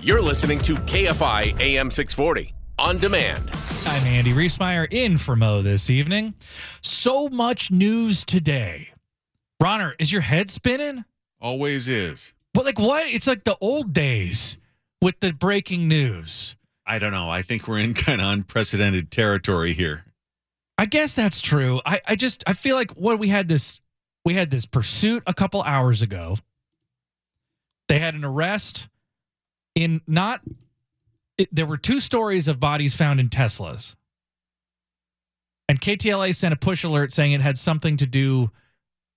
You're listening to KFI AM 640 on demand. I'm Andy Reesmeyer in for Mo this evening. So much news today. Ronner, is your head spinning? Always is. But like what? It's like the old days with the breaking news. I don't know. I think we're in kind of unprecedented territory here. I guess that's true. I feel like we had this pursuit a couple hours ago. They had an arrest there were two stories of bodies found in Teslas. And KTLA sent a push alert saying it had something to do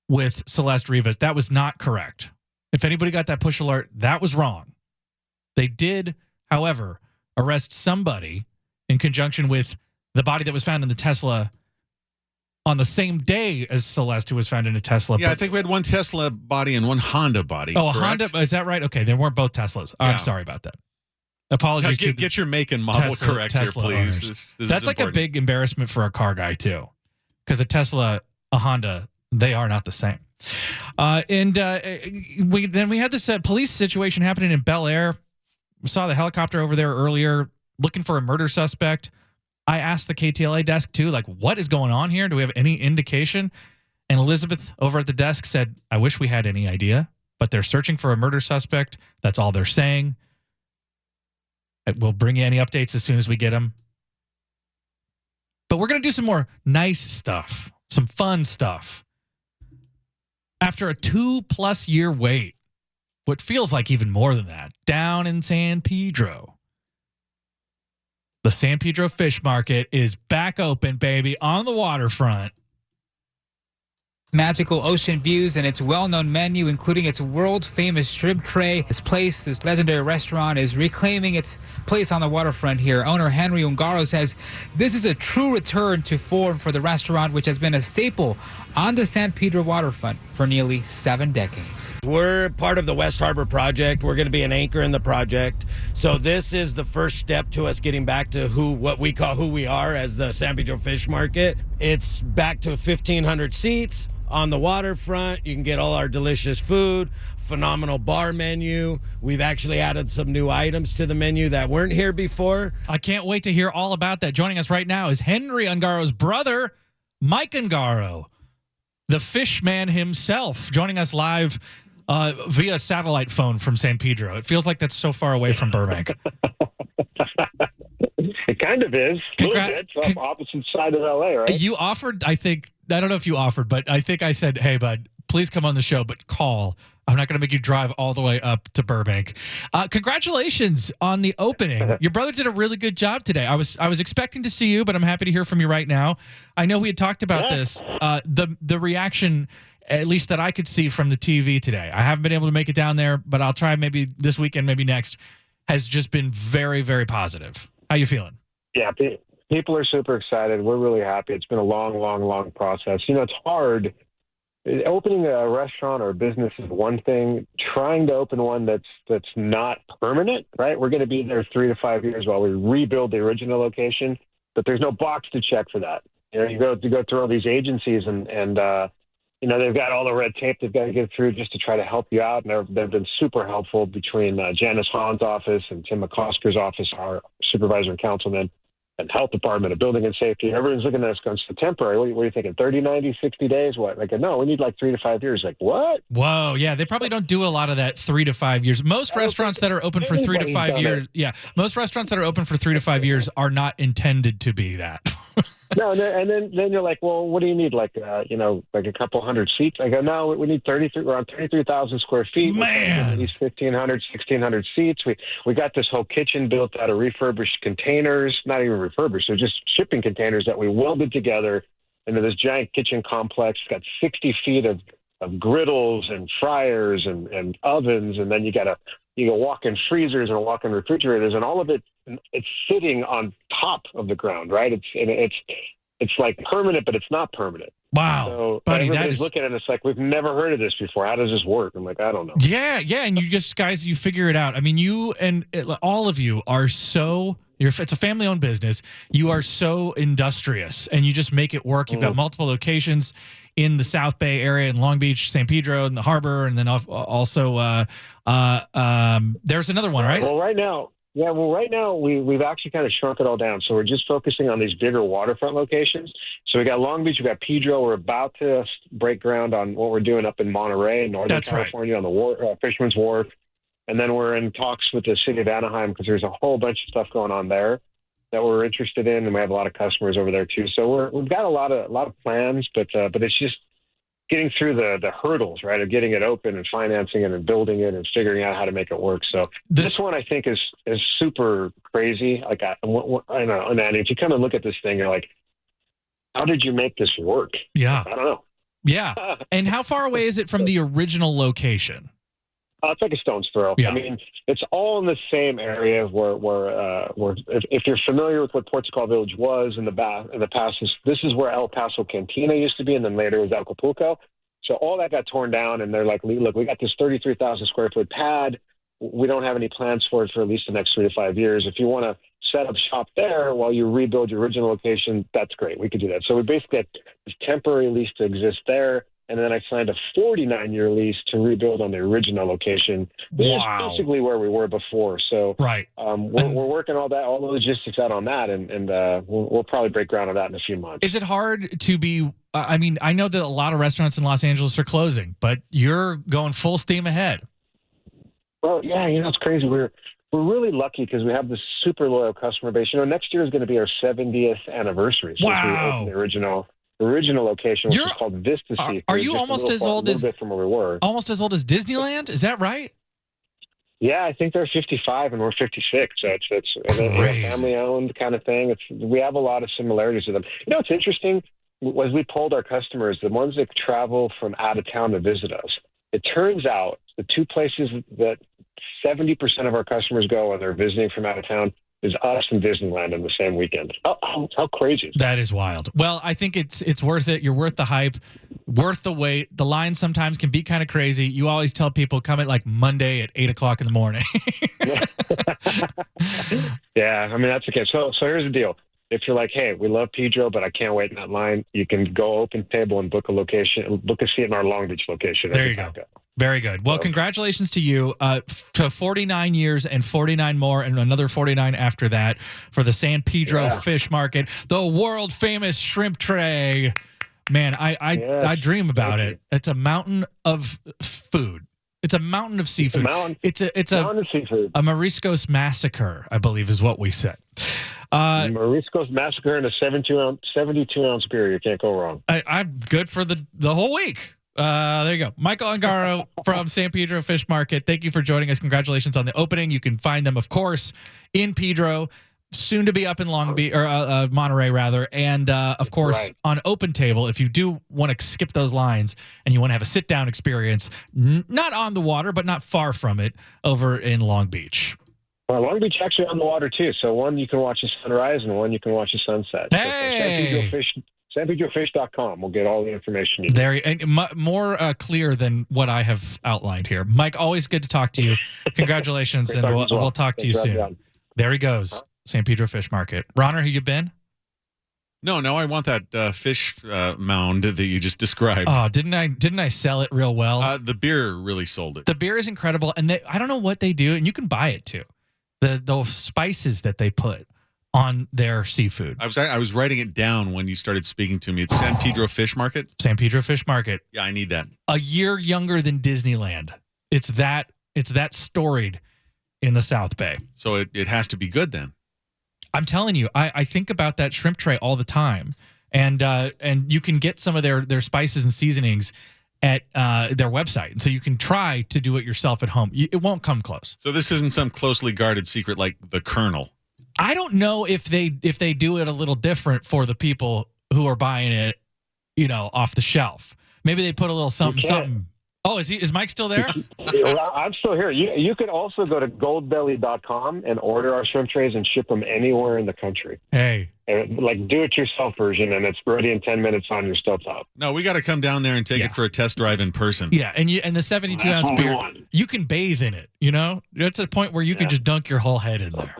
with Celeste Rivas. That was not correct. If anybody got that push alert, that was wrong. They did, however, arrest somebody in conjunction with the body that was found in the Tesla on the same day as Celeste, who was found in a Tesla. Yeah, I think we had one Tesla body and one Honda body. Oh, a correct? Honda? Is that right? Okay, they weren't both Teslas. Yeah. I'm sorry about that. Apologies. Get your make and model correct Tesla here, please. This That's is like important. a big embarrassment for a car guy, too. Because a Tesla, a Honda, they are not the same. We had this police situation happening in Bel Air. We saw the helicopter over there earlier looking for a murder suspect. I asked the KTLA desk, too, like, what is going on here? Do we have any indication? And Elizabeth over at the desk said, I wish we had any idea, but they're searching for a murder suspect. That's all they're saying. We'll bring you any updates as soon as we get them. But we're going to do some more nice stuff, some fun stuff. After a 2+ year wait, what feels like even more than that, down in San Pedro. The San Pedro Fish Market is back open, baby, on the waterfront. Magical ocean views and its well-known menu, including its world-famous shrimp tray. This legendary restaurant, is reclaiming its place on the waterfront here. Owner Henry Ungaro says this is a true return to form for the restaurant, which has been a staple on the San Pedro waterfront for nearly 7 decades. We're part of the West Harbor project. We're going to be an anchor in the project. So this is the first step to us getting back to what we call who we are as the San Pedro Fish Market. It's back to 1,500 seats. On the waterfront, you can get all our delicious food, phenomenal bar menu. We've actually added some new items to the menu that weren't here before. I can't wait to hear all about that. Joining us right now is Henry Ungaro's brother, Mike Ungaro, the fish man himself, joining us live via satellite phone from San Pedro. It feels like that's so far away from Burbank. It kind of is. A little bit. It's on opposite side of L.A., right? You offered, I don't know if you offered, but I think I said, hey, bud, please come on the show, but call. I'm not going to make you drive all the way up to Burbank. Congratulations on the opening. Your brother did a really good job today. I was expecting to see you, but I'm happy to hear from you right now. I know we had talked about this. The reaction, at least that I could see from the TV today. I haven't been able to make it down there, but I'll try maybe this weekend, maybe next, has just been very, very positive. How you feeling? Yeah, people are super excited. We're really happy. It's been a long, long, long process. You know, it's hard. Opening a restaurant or a business is one thing. Trying to open one that's not permanent, right? We're going to be there 3 to 5 years while we rebuild the original location, but there's no box to check for that. You know, you go through all these agencies and you know, they've got all the red tape they've got to get through just to try to help you out. And they've been super helpful between Janice Hahn's office and Tim McCosker's office, our supervisor and councilman, and health department of building and safety. Everyone's looking at us going, it's temporary. What are you thinking, 30, 90, 60 days? What? Like, no, we need like 3 to 5 years. Like, what? Whoa, yeah, they probably don't do a lot of that 3 to 5 years. Most restaurants that are open for 3 to 5 years, most restaurants that are open for 3 to 5 years are not intended to be that. No, and then you're like, well, what do you need? Like, you know, like a couple hundred seats? I go, no, we need around 33,000 square feet. Man, at least 1,500, 1,600 seats. We got this whole kitchen built out of refurbished containers, not even refurbished, so just shipping containers that we welded together into this giant kitchen complex. It's got 60 feet of griddles and fryers and ovens, and then you got walk-in freezers and walk-in refrigerators, and all of it's sitting on top of the ground, right? It's like permanent, but it's not permanent. Wow, so buddy, everybody's looking at it. It's like, we've never heard of this before. How does this work? I'm like, I don't know. Yeah, and you guys, you figure it out. I mean, you and all of you are so It's a family-owned business. You are so industrious, and you just make it work. You've got multiple locations in the South Bay area, in Long Beach, San Pedro, and the harbor, and then also there's another one, right? Well, right now we've actually kind of shrunk it all down. So we're just focusing on these bigger waterfront locations. So we got Long Beach, we got Pedro. We're about to break ground on what we're doing up in Monterey, Northern California, on the Fisherman's Wharf. And then we're in talks with the city of Anaheim because there's a whole bunch of stuff going on there that we're interested in, and we have a lot of customers over there too. So we've got a lot of plans, but it's just getting through the hurdles, right, of getting it open and financing it and building it and figuring out how to make it work. So this one I think is super crazy. Like I know, and if you come and look at this thing, you're like, how did you make this work? Yeah, I don't know. Yeah, and how far away is it from the original location? It's like a stone's throw. Yeah. I mean, it's all in the same area where if you're familiar with what Portugal Village was in the past, this is where El Paso Cantina used to be, and then later it was Acapulco. So all that got torn down, and they're like, look, we got this 33,000 square foot pad. We don't have any plans for it for at least the next 3 to 5 years. If you want to set up shop there while you rebuild your original location, that's great. We could do that. So we basically had this temporary lease to exist there. And then I signed a 49-year lease to rebuild on the original location. Wow. That's basically where we were before. So right. We're working all the logistics out on that, and we'll probably break ground on that in a few months. Is it hard to be I mean, I know that a lot of restaurants in Los Angeles are closing, but you're going full steam ahead. Well, yeah, it's crazy. We're really lucky because we have this super loyal customer base. Next year is going to be our 70th anniversary since we opened the original location, which is called Vista Seafood. Are you almost as old as from where we were? Almost as old as Disneyland? Is that right? Yeah, I think they're 55 and we're 56. So it's a family-owned kind of thing. We have a lot of similarities with them. It's interesting. As we polled our customers, the ones that travel from out of town to visit us, it turns out the two places that 70% of our customers go when they're visiting from out of town is us and Disneyland in the same weekend. How crazy is that? That is wild. Well, I think it's worth it. You're worth the hype, worth the wait. The lines sometimes can be kind of crazy. You always tell people come at like Monday at 8 o'clock in the morning. Yeah, I mean, that's okay. So here's the deal. If you're like, hey, we love Pedro, but I can't wait in that line, you can go open table and book a seat in our Long Beach location. There you go. Very good. Well, congratulations to you to 49 years and 49 more and another 49 after that for the San Pedro Fish Market, the world famous shrimp tray. Man, I dream about it. It's a mountain of food. It's a mountain of seafood. It's a mountain of seafood. A Mariscos massacre, I believe, is what we said. Mariscos massacre in a 72-ounce beer. You can't go wrong. I'm good for the whole week. There you go. Michael Ungaro from San Pedro Fish Market. Thank you for joining us. Congratulations on the opening. You can find them, of course, in Pedro, soon to be up in Long Beach or Monterey, rather, and of course on Open Table. If you do want to skip those lines and you want to have a sit-down experience, not on the water but not far from it, over in Long Beach. Well, Long Beach actually on the water too. So one you can watch the sunrise and one you can watch the sunset. Hey. SanPedroFish.com. We'll get all the information you need. More clear than what I have outlined here. Mike, always good to talk to you. Congratulations, and we'll talk to you soon. There he goes, San Pedro Fish Market. Ronner, who you been? No, I want that fish mound that you just described. Oh, didn't I sell it real well? The beer really sold it. The beer is incredible, and I don't know what they do, and you can buy it too. The spices that they put on their seafood. I was writing it down when you started speaking to me. It's San Pedro Fish Market. San Pedro Fish Market. Yeah, I need that. A year younger than Disneyland. It's that storied in the South Bay. So it has to be good then. I'm telling you, I think about that shrimp tray all the time, and you can get some of their spices and seasonings at their website, so you can try to do it yourself at home. It won't come close. So this isn't some closely guarded secret like the Colonel. I don't know if they do it a little different for the people who are buying it, off the shelf. Maybe they put a little something. Oh, is Mike still there? I'm still here. You can also go to goldbelly.com and order our shrimp trays and ship them anywhere in the country. Hey. Like do-it-yourself version, and it's ready in 10 minutes on your stovetop. No, we got to come down there and take it for a test drive in person. Yeah, and the 72-ounce beer, you can bathe in it, It's a point where you can just dunk your whole head in there.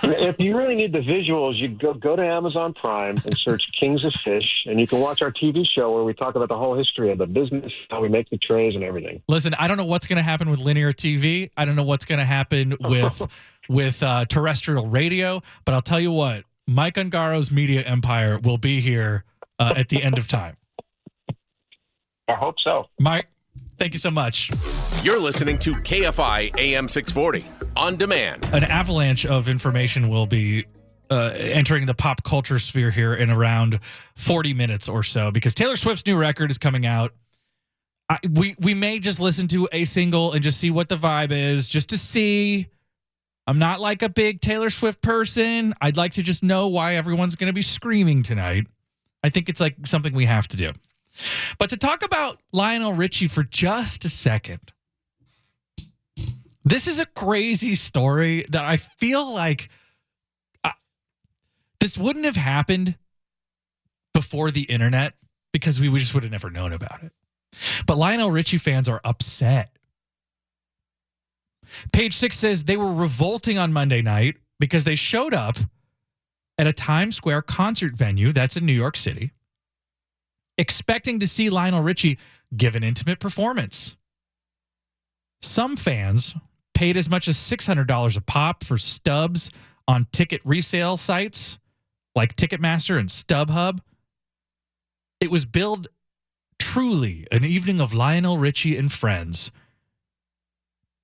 If you really need the visuals, you go to Amazon Prime and search Kings of Fish, and you can watch our TV show where we talk about the whole history of the business, how we make the trays and everything. Listen, I don't know what's going to happen with linear TV. I don't know what's going to happen with terrestrial radio, but I'll tell you what, Mike Ungaro's media empire will be here at the end of time. I hope so. Mike, thank you so much. You're listening to KFI AM 640 on demand. An avalanche of information will be entering the pop culture sphere here in around 40 minutes or so, because Taylor Swift's new record is coming out. We may just listen to a single and just see what the vibe is, just to see. I'm not like a big Taylor Swift person. I'd like to just know why everyone's going to be screaming tonight. I think it's like something we have to do. But to talk about Lionel Richie for just a second, this is a crazy story that I feel like this wouldn't have happened before the internet, because we just would have never known about it. But Lionel Richie fans are upset. Page 6 says they were revolting on Monday night because they showed up at a Times Square concert venue that's in New York City, expecting to see Lionel Richie give an intimate performance. Some fans paid as much as $600 a pop for stubs on ticket resale sites like Ticketmaster and StubHub. It was billed truly an evening of Lionel Richie and friends.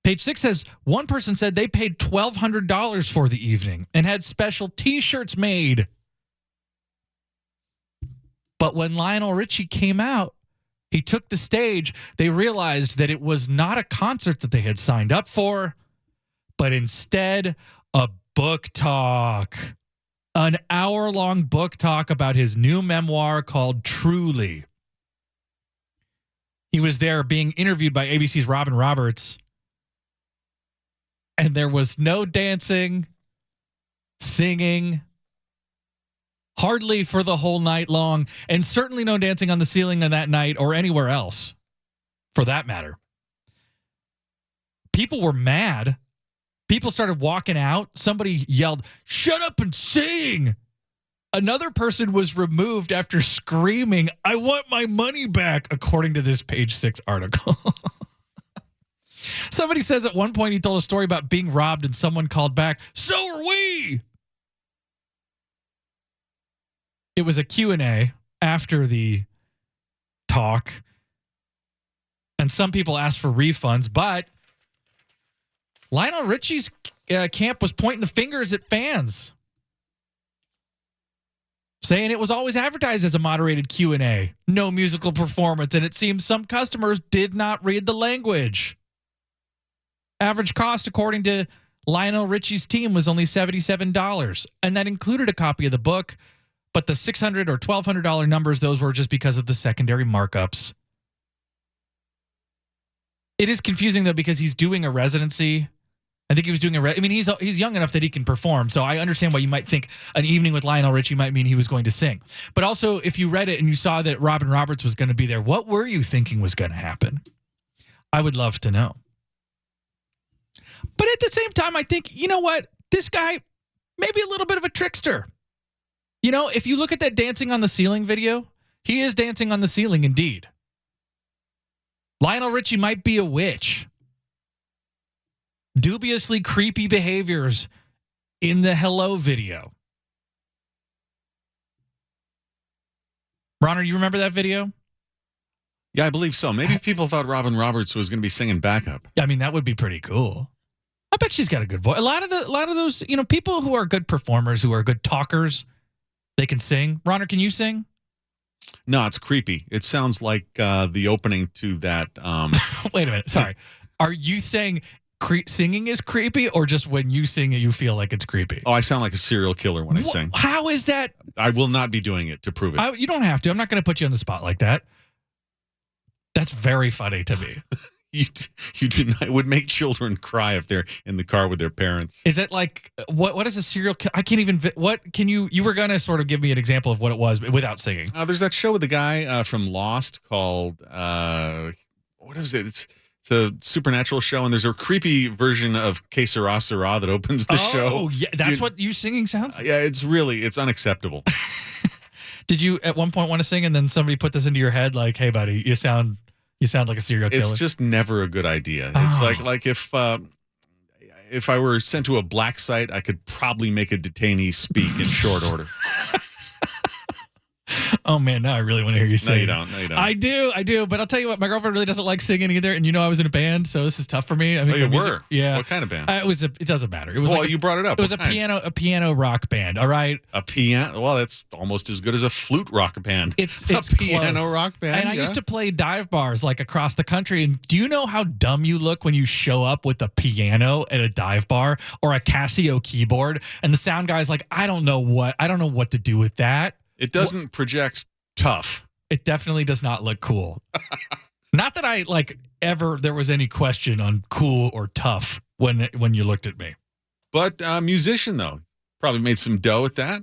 Page 6 says one person said they paid $1,200 for the evening and had special T-shirts made. But when Lionel Richie came out, he took the stage, they realized that it was not a concert that they had signed up for, but instead a book talk. An hour-long book talk about his new memoir called Truly. He was there being interviewed by ABC's Robin Roberts, and there was no dancing, singing, hardly for the whole night long, and certainly no dancing on the ceiling on that night or anywhere else, for that matter. People were mad. People started walking out. Somebody yelled, "Shut up and sing!" Another person was removed after screaming, "I want my money back," according to this Page 6 article. Somebody says at one point he told a story about being robbed and someone called back, "So are we!" It was a Q&A after the talk, and some people asked for refunds, but Lionel Richie's camp was pointing the fingers at fans, saying it was always advertised as a moderated Q&A, no musical performance, and it seems some customers did not read the language. Average cost, according to Lionel Richie's team, was only $77, and that included a copy of the book, but the $600 or $1,200 numbers, those were just because of the secondary markups. It is confusing, though, because he's doing a residency. I think he was doing he's young enough that he can perform, so I understand why you might think an evening with Lionel Richie might mean he was going to sing. But also, if you read it and you saw that Robin Roberts was going to be there, what were you thinking was going to happen? I would love to know. But at the same time, I think, you know what? This guy may be a little bit of a trickster. You know, if you look at that dancing on the ceiling video, he is dancing on the ceiling indeed. Lionel Richie might be a witch. Dubiously creepy behaviors in the Hello video. Ronner, you remember that video? Yeah, I believe so. Maybe people thought Robin Roberts was going to be singing backup. I mean, that would be pretty cool. I bet she's got a good voice. A lot of those, you know, people who are good performers, who are good talkers, they can sing. Ronner, can you sing? No, it's creepy. It sounds like the opening to that. Wait a minute. Sorry. Are you saying singing is creepy, or just when you sing you feel like it's creepy? Oh, I sound like a serial killer when I sing. How is that? I will not be doing it to prove it. You don't have to. I'm not going to put you on the spot like that. That's very funny to me. You didn't. It would make children cry if they're in the car with their parents. Is it like what is a serial killer? I can't even. What can you? You were gonna sort of give me an example of what it was, but without singing. There's that show with the guy from Lost called what is it? It's a supernatural show, and there's a creepy version of Que Sera Sera that opens the show. Oh, yeah, that's what you singing sounds like? Yeah, it's unacceptable. Did you at one point want to sing, and then somebody put this into your head, like, "Hey, buddy, you sound like a serial killer"? It's just never a good idea. It's like if I were sent to a black site, I could probably make a detainee speak in short order. Oh man, now I really want to hear you sing. No, you don't. I do. But I'll tell you what, my girlfriend really doesn't like singing either, and I was in a band, so this is tough for me. I mean, you music, were? Yeah. What kind of band? It doesn't matter. It was you brought it up. It was a piano rock band. All right. A piano. Well, that's almost as good as a flute rock band. It's a piano close. rock band. And I used to play dive bars like across the country. And do you know how dumb you look when you show up with a piano at a dive bar or a Casio keyboard, and the sound guy's like, I don't know what to do with that. It doesn't project tough. It definitely does not look cool. Not that I there was any question on cool or tough when you looked at me. But musician though, probably made some dough at that.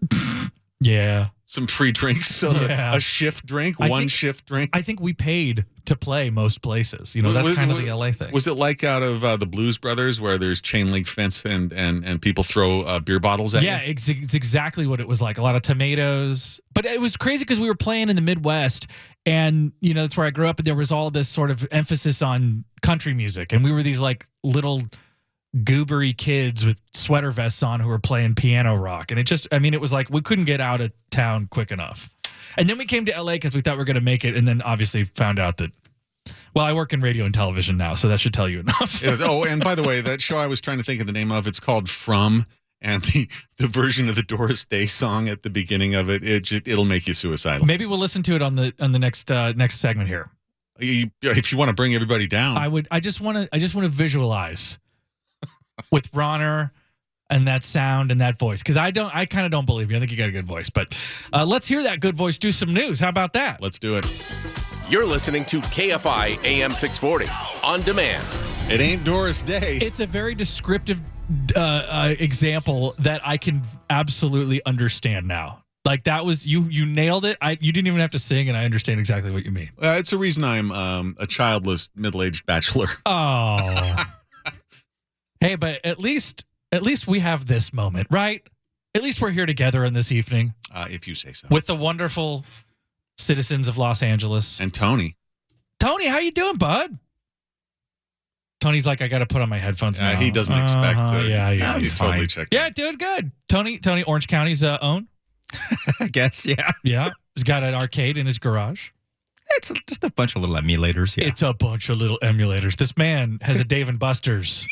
Yeah. Some free drinks. So Yeah. a shift drink, shift drink. I think we paid to play most places. That's kind of the LA thing. Was it like out of the Blues Brothers where there's chain link fence and people throw beer bottles at you? Yeah, it's exactly what it was like. A lot of tomatoes. But it was crazy because we were playing in the Midwest, and that's where I grew up, and there was all this sort of emphasis on country music, and we were these like little goobery kids with sweater vests on who were playing piano rock, and it was like we couldn't get out of town quick enough. And then we came to LA because we thought we were going to make it, and then obviously found out that, well, I work in radio and television now, so that should tell you enough. And by the way, that show I was trying to think of the name of, it's called From, and the version of the Doris Day song at the beginning of it'll make you suicidal. Maybe we'll listen to it on the next segment here. If you want to bring everybody down, I just want to visualize with Ronner and that sound and that voice, because I kind of don't believe you. I think you got a good voice, but let's hear that good voice do some news. How about that? Let's do it. You're listening to KFI AM 640 on demand. It ain't Doris Day. It's a very descriptive example that I can absolutely understand now. Like that was you nailed it. You didn't even have to sing, and I understand exactly what you mean. It's a reason I'm a childless middle-aged bachelor. Oh. Hey, but at least we have this moment, right? At least we're here together in this evening. If you say so. With the wonderful citizens of Los Angeles. And Tony. Tony, how you doing, bud? Tony's like, I got to put on my headphones now. He doesn't expect to. Yeah, he's totally checked. Yeah, doing good. Tony, Orange County's own. I guess, yeah. Yeah. He's got an arcade in his garage. It's just a bunch of little emulators, yeah. It's a bunch of little emulators. This man has a Dave & Buster's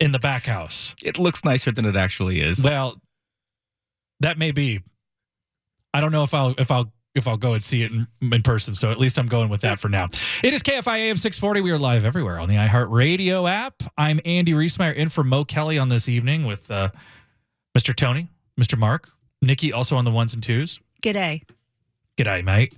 in the back house. It looks nicer than it actually is. Well, that may be. I don't know if I'll go and see it in person, so at least I'm going with that for now. It is KFI AM 640. We are live everywhere on the iHeartRadio app. I'm Andy Reesmeyer in for Mo Kelly on this evening with Mr. Tony, Mr. Mark, Nikki also on the ones and twos. G'day. G'day, mate.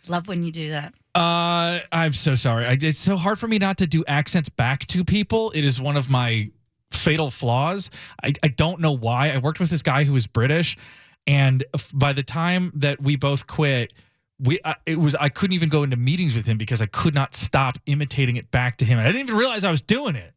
Love when you do that. I'm so sorry. It's so hard for me not to do accents back to people. It is one of my fatal flaws. I don't know why. I worked with this guy who was British, and by the time that we both quit, I couldn't even go into meetings with him because I could not stop imitating it back to him. And I didn't even realize I was doing it.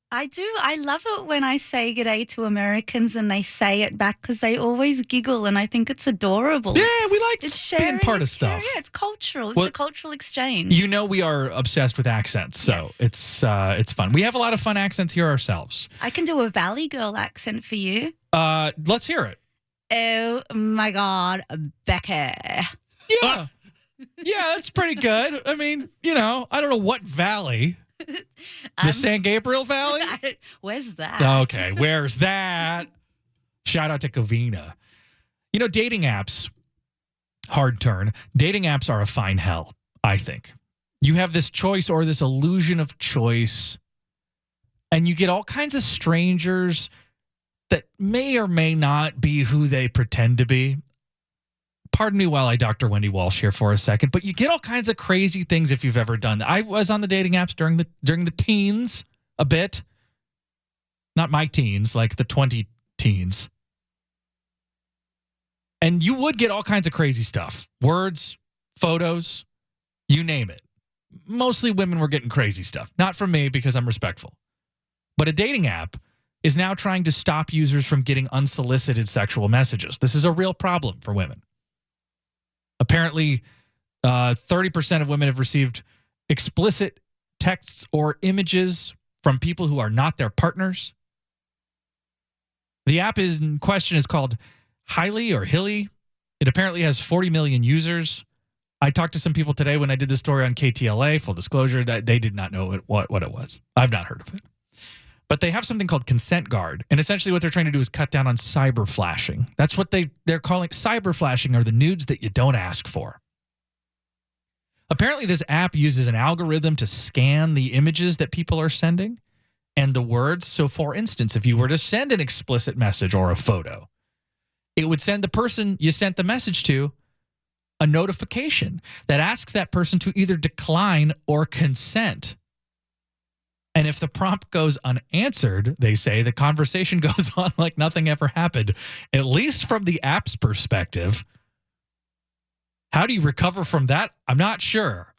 I do. I love it when I say g'day to Americans and they say it back because they always giggle, and I think it's adorable. Yeah, we like It's being part of stuff. Yeah, it's cultural. It's a cultural exchange. You know, we are obsessed with accents, so Yes. it's fun. We have a lot of fun accents here ourselves. I can do a Valley Girl accent for you. Let's hear it. Oh my God, Becky. Yeah. Yeah, that's pretty good. I mean, I don't know what valley. The San Gabriel Valley? Where's that? Okay, where's that? Shout out to Covina. Dating apps, hard turn. Dating apps are a fine hell, I think. You have this choice or this illusion of choice, and you get all kinds of strangers that may or may not be who they pretend to be. Pardon me while I Dr. Wendy Walsh here for a second, but you get all kinds of crazy things if you've ever done that. I was on the dating apps during the teens a bit. Not my teens, like the 20 teens. And you would get all kinds of crazy stuff. Words, photos, you name it. mostly women were getting crazy stuff. Not from me because I'm respectful. But a dating app is now trying to stop users from getting unsolicited sexual messages. This is a real problem for women. Apparently, 30% of women have received explicit texts or images from people who are not their partners. The app in question is called Hily or Hily. It apparently has 40 million users. I talked to some people today when I did this story on KTLA, full disclosure, that they did not know what it was. I've not heard of it. But they have something called Consent Guard. And essentially what they're trying to do is cut down on cyber flashing. That's what they're calling cyber flashing, are the nudes that you don't ask for. Apparently this app uses an algorithm to scan the images that people are sending and the words. So for instance, if you were to send an explicit message or a photo, it would send the person you sent the message to a notification that asks that person to either decline or consent. And if the prompt goes unanswered, they say the conversation goes on like nothing ever happened, at least from the app's perspective. How do you recover from that? I'm not sure.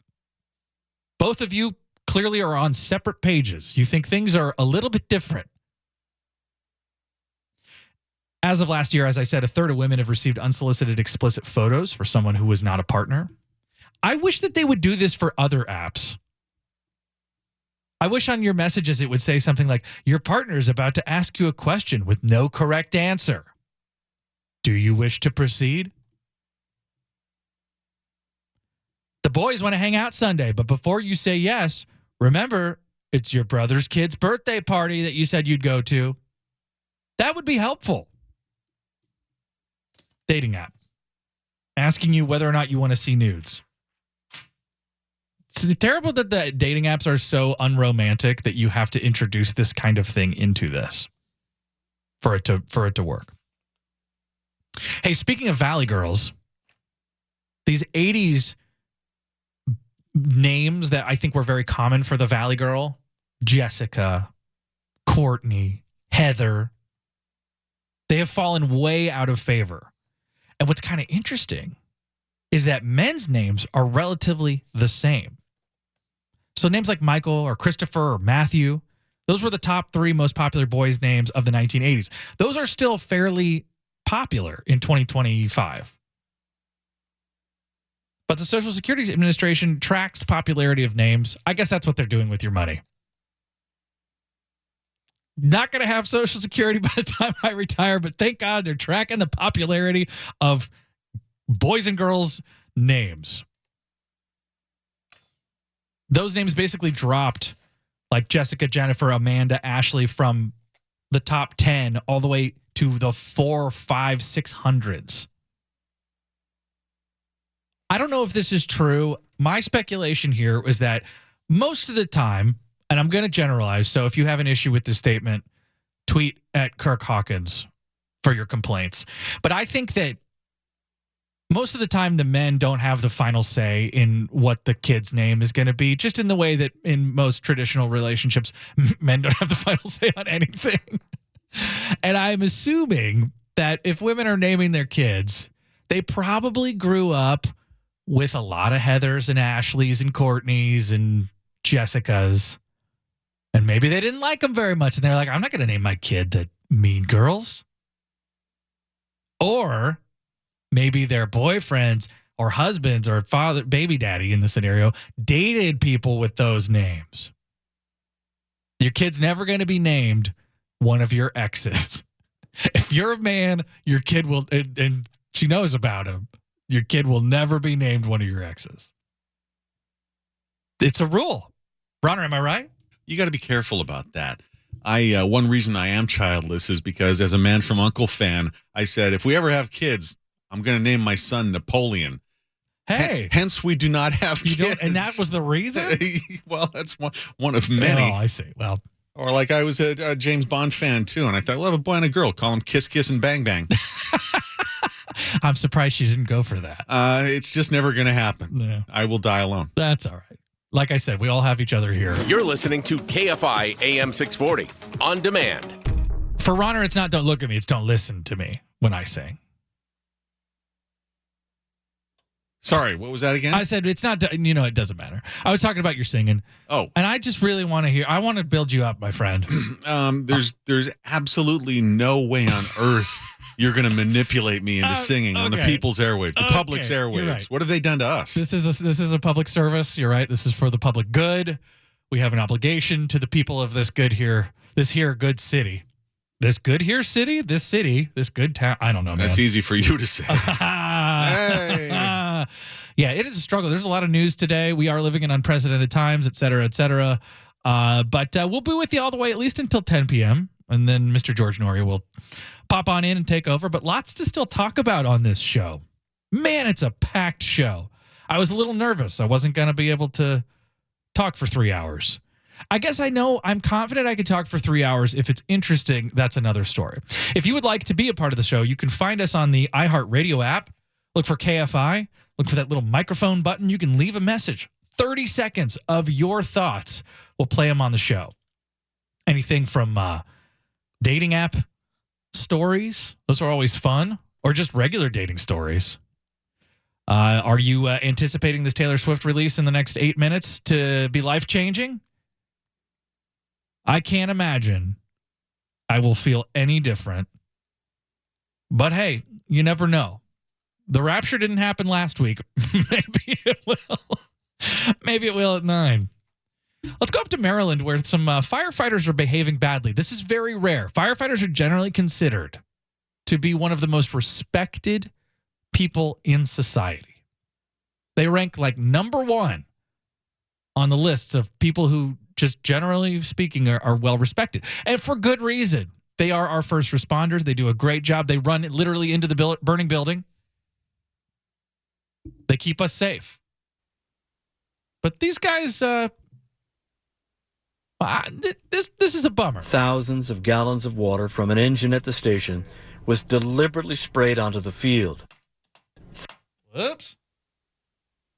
Both of you clearly are on separate pages. You think things are a little bit different. As of last year, as I said, a third of women have received unsolicited explicit photos for someone who was not a partner. I wish that they would do this for other apps. I wish on your messages it would say something like, your partner is about to ask you a question with no correct answer. Do you wish to proceed? The boys want to hang out Sunday, but before you say yes, remember, it's your brother's kid's birthday party that you said you'd go to. That would be helpful. Dating app. Asking you whether or not you want to see nudes. It's terrible that the dating apps are so unromantic that you have to introduce this kind of thing into this for it to work. Hey, speaking of Valley Girls, these 80s names that I think were very common for the Valley Girl, Jessica, Courtney, Heather, they have fallen way out of favor. And what's kind of interesting is that men's names are relatively the same. So names like Michael or Christopher or Matthew, those were the top 3 most popular boys' names of the 1980s. Those are still fairly popular in 2025. But the Social Security Administration tracks popularity of names. I guess that's what they're doing with your money. Not going to have Social Security by the time I retire, but thank God they're tracking the popularity of boys and girls' names. Those names basically dropped, like Jessica, Jennifer, Amanda, Ashley, from the top 10 all the way to the 4, 5, 600s. I don't know if this is true. My speculation here is that most of the time, and I'm going to generalize, so if you have an issue with this statement, tweet at Kirk Hawkins for your complaints. But I think that most of the time the men don't have the final say in what the kid's name is going to be, just in the way that in most traditional relationships, men don't have the final say on anything. And I'm assuming that if women are naming their kids, they probably grew up with a lot of Heathers and Ashleys and Courtneys and Jessicas. And maybe they didn't like them very much. And they're like, I'm not going to name my kid the Mean Girls. Or maybe their boyfriends or husbands or father, baby daddy in the scenario, dated people with those names. Your kid's never going to be named one of your exes. If you're a man, your kid will, and she knows about him, your kid will never be named one of your exes. It's a rule. Bronner, am I right? You got to be careful about that. One reason I am childless is because as a Man from U.N.C.L.E. fan, I said, if we ever have kids, I'm going to name my son Napoleon. Hey. Hence, we do not have kids. And that was the reason? Well, that's one of many. Oh, I see. Well. Or like I was a James Bond fan, too, and I thought, we'll have a boy and a girl. Call them Kiss, Kiss, and Bang, Bang. I'm surprised she didn't go for that. It's just never going to happen. Yeah. I will die alone. That's all right. Like I said, we all have each other here. You're listening to KFI AM 640 on demand. For Ronner, it's not don't look at me, it's don't listen to me when I sing. Sorry, what was that again? I said it's not. It doesn't matter. I was talking about your singing. Oh, and I just really want to hear. I want to build you up, my friend. There's absolutely no way on earth you're going to manipulate me into singing on the people's airwaves, the public's airwaves. Right. What have they done to us? This is a public service. You're right. This is for the public good. We have an obligation to the people of this good city. This good here city, this good town. I don't know, man. That's easy for you to say. Hey. Yeah, it is a struggle. There's a lot of news today. We are living in unprecedented times, et cetera, et cetera. But we'll be with you all the way at least until 10 p.m. And then Mr. George Noria will pop on in and take over. But lots to still talk about on this show. Man, it's a packed show. I was a little nervous. I wasn't going to be able to talk for 3 hours. I guess I'm confident I could talk for 3 hours. If it's interesting, that's another story. If you would like to be a part of the show, you can find us on the iHeartRadio app. Look for KFI. Look for that little microphone button. You can leave a message. 30 seconds of your thoughts. We'll play them on the show. Anything from dating app stories. Those are always fun. Or just regular dating stories. Are you anticipating this Taylor Swift release in the next 8 minutes to be life-changing? I can't imagine I will feel any different. But hey, you never know. The rapture didn't happen last week. Maybe it will. Maybe it will at 9. Let's go up to Maryland where some firefighters are behaving badly. This is very rare. Firefighters are generally considered to be one of the most respected people in society. They rank like number 1 on the lists of people who, just generally speaking, are well respected. And for good reason. They are our first responders. They do a great job. They run literally into the burning building. They keep us safe. But these guys, this is a bummer. Thousands of gallons of water from an engine at the station was deliberately sprayed onto the field. Whoops.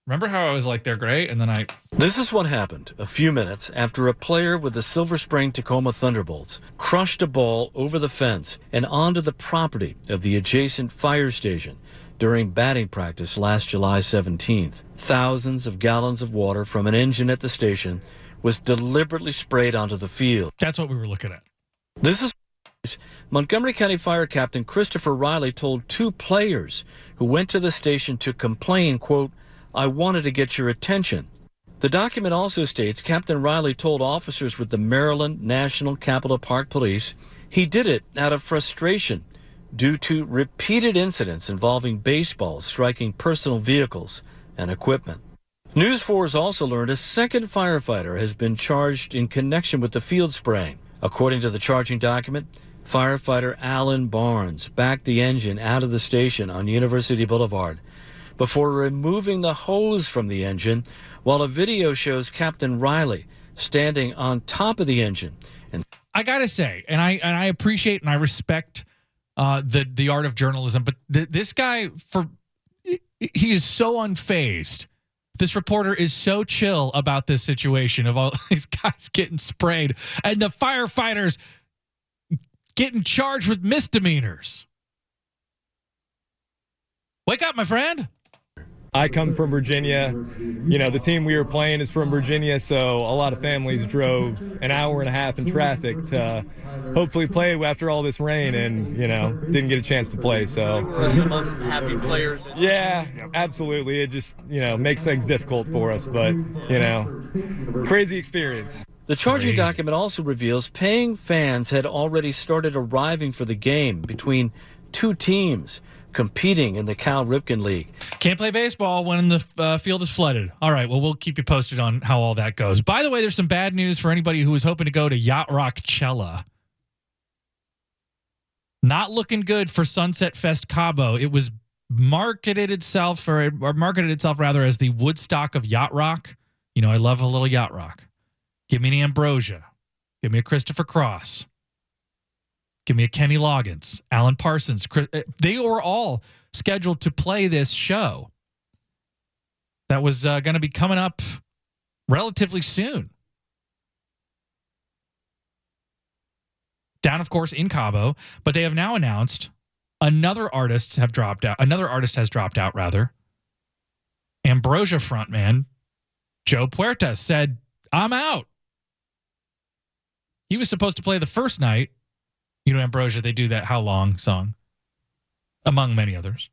Remember how I was like, they're great, and then This is what happened a few minutes after a player with the Silver Spring Tacoma Thunderbolts crushed a ball over the fence and onto the property of the adjacent fire station during batting practice last July 17th. Thousands of gallons of water from an engine at the station was deliberately sprayed onto the field. That's what we were looking at. This is Montgomery County Fire Captain Christopher Riley told 2 players who went to the station to complain, quote, "I wanted to get your attention." The document also states Captain Riley told officers with the Maryland National Capital Park Police he did it out of frustration due to repeated incidents involving baseballs striking personal vehicles and equipment. News 4 has also learned a second firefighter has been charged in connection with the field spraying. According to the charging document, firefighter Alan Barnes backed the engine out of the station on University Boulevard before removing the hose from the engine, while a video shows Captain Riley standing on top of the engine. And I gotta say, and I appreciate and I respect the art of journalism, but this guy, he is so unfazed. This reporter is so chill about this situation of all these guys getting sprayed and the firefighters getting charged with misdemeanors. Wake up, my friend. I come from Virginia. You know, the team we were playing is from Virginia, so a lot of families drove an hour and a half in traffic to hopefully play after all this rain and, didn't get a chance to play. So some unhappy players. Yeah, absolutely. It just, makes things difficult for us, but, crazy experience. The charging document also reveals paying fans had already started arriving for the game between 2 teams competing in the Cal Ripken League. Can't play baseball when the field is flooded. All right, well, we'll keep you posted on how all that goes. By the way, there's some bad news for anybody who was hoping to go to Yacht Rock Cella. Not looking good for Sunset Fest Cabo. It was marketed itself as the Woodstock of Yacht Rock. I love a little Yacht Rock. Give me an Ambrosia. Give me a Christopher Cross. Give me a Kenny Loggins, Alan Parsons. They were all scheduled to play this show that was going to be coming up relatively soon. Down, of course, in Cabo, but they have now announced another artist has dropped out, rather. Ambrosia frontman Joe Puerta said, I'm out. He was supposed to play the first night. You know, Ambrosia, they do that How Long song, among many others.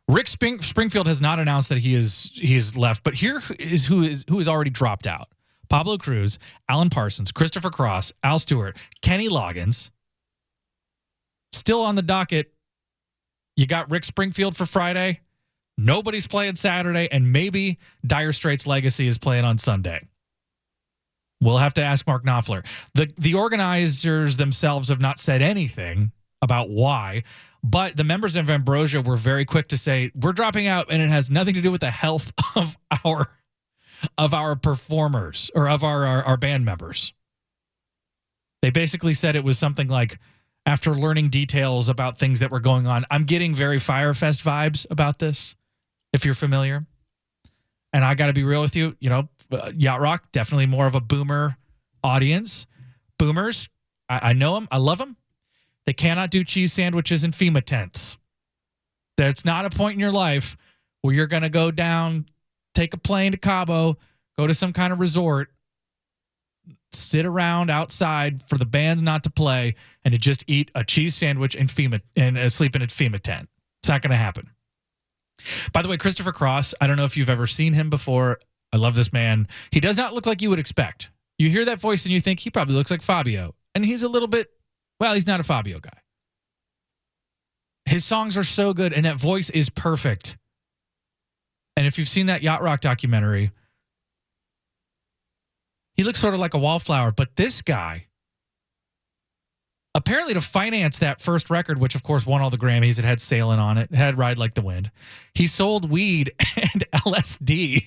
Rick Springfield has not announced that he is left, but here is who is already dropped out. Pablo Cruz, Alan Parsons, Christopher Cross, Al Stewart, Kenny Loggins. Still on the docket, you got Rick Springfield for Friday. Nobody's playing Saturday, and maybe Dire Straits Legacy is playing on Sunday. We'll have to ask Mark Knopfler. The organizers themselves have not said anything about why, but the members of Ambrosia were very quick to say, we're dropping out, and it has nothing to do with the health of our performers or of our band members. They basically said it was something like, after learning details about things that were going on, I'm getting very Firefest vibes about this, if you're familiar. And I got to be real with you, Yacht Rock, definitely more of a boomer audience. Boomers, I know them. I love them. They cannot do cheese sandwiches in FEMA tents. There's not a point in your life where you're going to go down, take a plane to Cabo, go to some kind of resort, sit around outside for the bands not to play, and to just eat a cheese sandwich and sleep in a FEMA tent. It's not going to happen. By the way, Christopher Cross, I don't know if you've ever seen him before. I love this man. He does not look like you would expect. You hear that voice and you think he probably looks like Fabio. And he's a little bit, well, he's not a Fabio guy. His songs are so good, and that voice is perfect. And if you've seen that Yacht Rock documentary, he looks sort of like a wallflower. But this guy, apparently to finance that first record, which of course won all the Grammys, it had Sailing on it, had Ride Like the Wind, he sold weed and LSD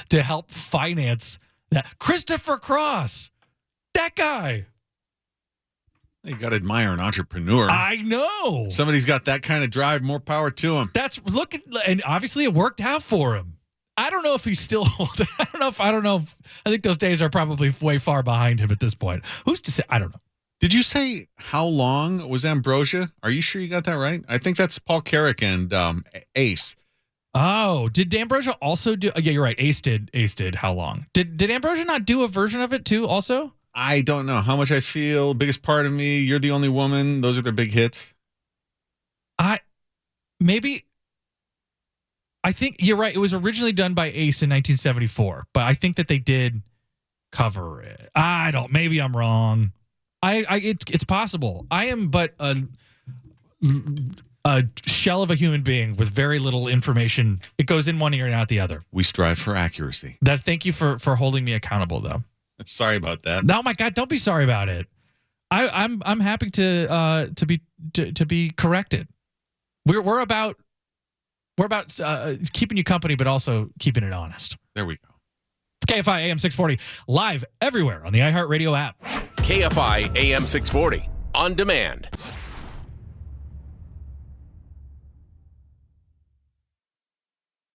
to help finance that. Christopher Cross, that guy. You got to admire an entrepreneur. I know. Somebody's got that kind of drive, more power to him. And obviously it worked out for him. I don't know if he's still, I don't know. I think those days are probably way far behind him at this point. Who's to say? I don't know. Did you say How Long was Ambrosia? Are you sure you got that right? I think that's Paul Carrick and Ace. Oh, did Ambrosia also do? Yeah, you're right. Ace did How Long? Did Ambrosia not do a version of it too? Also, I don't know. How Much I Feel, Biggest Part of Me, You're the Only Woman. Those are their big hits. I think you're right. It was originally done by Ace in 1974, but I think that they did cover it. Maybe I'm wrong. It's possible. I am but a shell of a human being with very little information. It goes in one ear and out the other. We strive for accuracy. Thank you for holding me accountable, though. Sorry about that. No, my God, don't be sorry about it. I'm happy to be corrected. We're about keeping you company, but also keeping it honest. There we go. It's KFI AM 640, live everywhere on the iHeartRadio app. KFI AM 640, on demand.